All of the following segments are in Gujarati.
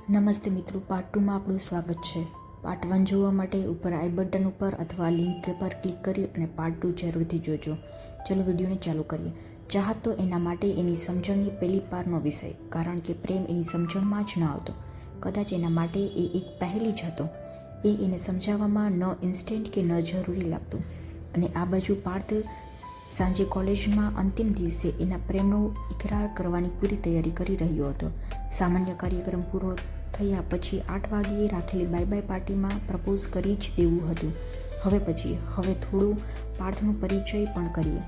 નમસ્તે મિત્રો, પાર્ટ 2માં આપણું સ્વાગત છે। પાર્ટ 1 જોવા માટે ઉપર આઈ બટન ઉપર અથવા લિંક પર ક્લિક કરી અને પાર્ટ 2 જરૂરથી જોજો। ચલો વિડીયોને ચાલુ કરીએ। ચાહત તો એના માટે એની સમજણની પહેલી પારનો વિષય, કારણ કે પ્રેમ એની સમજણમાં જ ન આવતો। કદાચ એના માટે એ એક પહેલી જ હતો। એ એને સમજાવવામાં ન ઇન્સ્ટન્ટ કે ન જરૂરી લાગતું। અને આ બાજુ પાર્થ સાંજે કોલેજમાં અંતિમ દિવસે એના પ્રેમનો ઇકરાર કરવાની પૂરી તૈયારી કરી રહ્યો હતો। સામાન્ય કાર્યક્રમ પૂરો થયા પછી 8 વાગ્યે રાખેલી બાય બાય પાર્ટીમાં પ્રપોઝ કરી જ દેવું હતું। હવે થોડું પાર્થનો પરિચય પણ કરીએ।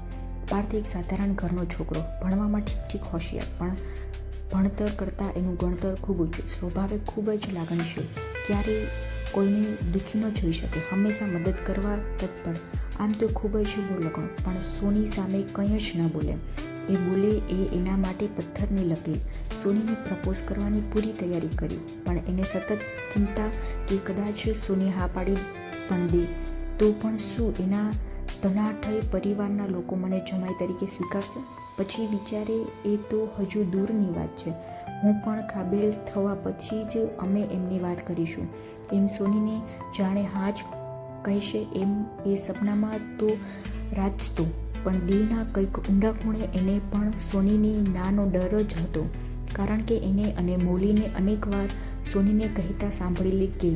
પાર્થ એક સાધારણ ઘરનો છોકરો, ભણવામાં ઠીક હોશિયાર, પણ ભણતર કરતાં એનું ગણતર ખૂબ ઊંચું। સ્વભાવે ખૂબ જ લાગણીશીલ, ક્યારેય કોઈને દુઃખી ન જોઈ શકે, હંમેશા મદદ કરવા તત્પર। આમ તો ખૂબ જ બોલકણો, પણ સોની સામે કંઈ જ ન બોલે। એ બોલે એ એના માટે પથ્થરની લકીર। સોનીને પ્રપોઝ કરવાની પૂરી તૈયારી કરી, પણ એને સતત ચિંતા કે કદાચ સોની હા પાડી પણ દે તો પણ શું એના ધનાઢ્ય પરિવારના લોકો મને જમાઈ તરીકે સ્વીકારશે? પછી વિચારે એ તો હજુ દૂરની વાત છે, હું પણ કાબેલ થવા પછી જ અમે એમની વાત કરીશું। એમ સોનીને જાણે હા જ કહેશે એમ એ સપનામાં તો રાચતો, પણ દિલના કંઈક ઊંડા ખૂણે એને પણ સોનીની નાનો ડર જ હતો, કારણ કે એને અને મૌલીને અનેકવાર સોનીને કહેતા સાંભળેલી કે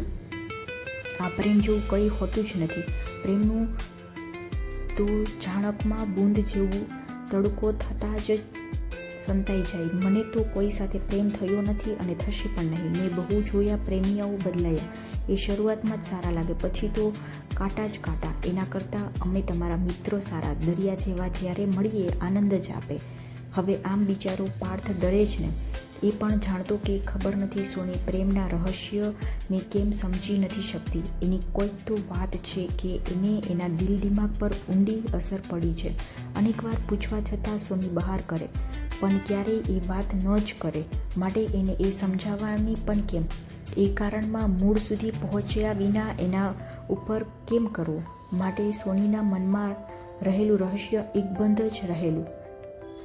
આ પ્રેમ જેવું કંઈ હોતું જ નથી। પ્રેમનું તો જાણકમાં બૂંદ જેવું તડકો થતાં જ સંતાઈ જાય। મને તો કોઈ સાથે પ્રેમ થયો નથી અને થશે પણ નહીં। મેં બહુ જોયા પ્રેમીયાઓ બદલાયા, એ શરૂઆતમાં જ સારા લાગે, પછી તો કાંટા જ કાંટા। એના કરતાં અમે તમારા મિત્રો સારા, દરિયા જેવા, જ્યારે મળીએ આનંદ જ આપે। હવે આમ બિચારો પાર્થ ડરે જ ને। એ પણ જાણતો કે ખબર નથી સોની પ્રેમના રહસ્યને કેમ સમજી નથી શકતી। એની કોઈક તો વાત છે કે એને એના દિલ દિમાગ પર ઊંડી અસર પડી છે। અનેકવાર પૂછવા છતાં સોની બહાર કરે, પણ ક્યારેય એ વાત ન જ કરે, માટે એને એ સમજાવવાની પણ કેમ? એ કારણમાં મૂળ સુધી પહોંચ્યા વિના એના ઉપર કેમ કરવો? માટે સોનીના મનમાં રહેલું રહસ્ય એકબંધ જ રહેલું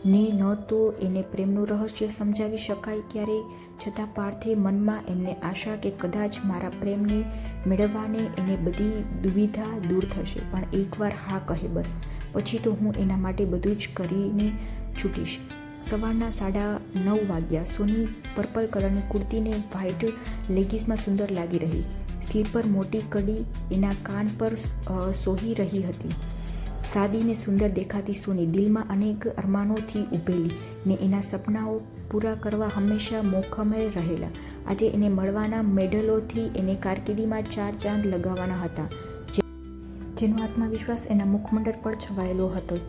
ને ન તો એને પ્રેમનું રહસ્ય સમજાવી શકાય ક્યારેય, છતાં પાર્થે મનમાં એમને આશા કે કદાચ મારા પ્રેમને મેળવવાને એને બધી દુવિધા દૂર થશે, પણ એકવાર હા કહે બસ, પછી તો હું એના માટે બધું જ કરીને છૂટીશ। સવારના 9:30 વાગ્યા। સોની પર્પલ કલરની કુર્તીને વ્હાઇટ લેગીસમાં સુંદર લાગી રહી। સ્લીપર મોટી કડી એના કાન પર સોહી રહી હતી। સાદી ને સુંદર દેખાતી સોની દિલમાં અનેક અરમાનોથી ઊભેલી ને એના સપનાઓ પૂરા કરવા હંમેશા મોખમય રહેલા। આજે એને મળવાના મેડલોથી એને કારકિર્દીમાં 4 ચાંદ લગાવવાના હતા, જેનો આત્મવિશ્વાસ એના મુખમંડળ પર છવાયેલો હતો,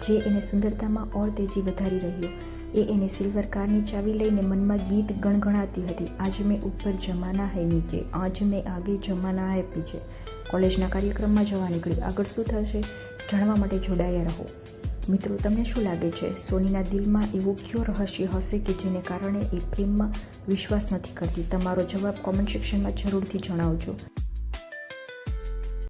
જે એને સુંદરતામાં ઓર તેજી વધારી રહ્યો। એ એની સિલ્વર કારની ચાવી લઈને મનમાં ગીત ગણગણાતી હતી। આજ મેં ઉપર જમાના હૈ નીચે, આજ મેં આગે જમાના હૈ પીછે। કોલેજના કાર્યક્રમમાં જવા નીકળી, આગળ શું થશે જાણવા માટે જોડાયા રહો। મિત્રો, તમને શું લાગે છે, સોનીના દિલમાં એવું કયો રહસ્ય હશે કે જેને કારણે એ પ્રેમમાં વિશ્વાસ નથી કરતી? તમારો જવાબ કોમેન્ટ સેક્શનમાં જરૂરથી જણાવજો।